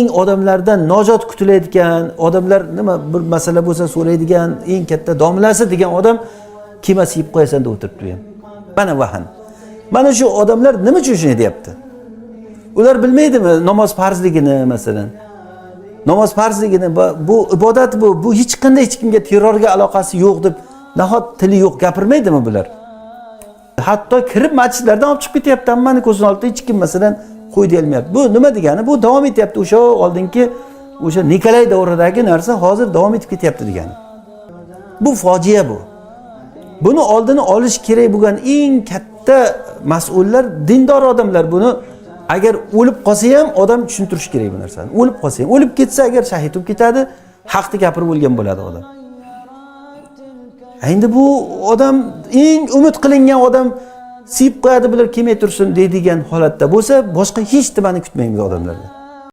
odamlardan najot kutilayotgan, odamlar nima bir masala bo'lsa so'raydigan eng katta domlasi degan odam kema siyib qo'yasan deb o'tiribdi ham. Mana vahan. Mana shu odamlar nima uchun shuni deyapti? Ular bilmaydimi namoz farzligini masalan? Namoz farzligini, bu ibodat bu hech qanday hech kimga terrorga aloqasi yo'q deb nahot tili yo'q gapirmaydimi bular? Hatto kirib masjidlardan olib chiqib ketyapti, hammani ko'zini oldida hech kim masalan qo'y deyilmayapti. Bu nima degani? Bu davom etyapti. O'sha oldingi o'sha Nikolay davridagi narsa hozir davom etib ketyapti degani. Bu fojia bu. Buni oldini olish kerak bo'lgan eng katta mas'ullar dindor odamlar. Buni agar o'lib qolsa ham odam tushuntirish kerak bu narsani. O'lib qolsa ham, o'lib ketsa agar shahid bo'lib ketadi, haqni gapirib o'lgan bo'ladi odam. Endi bu odam eng umid qilingan odam siyib qo'yadi bular kelmay tursin deydigan holatda bo'lsa, boshqa hech nimani kutmaymiz odamlardan.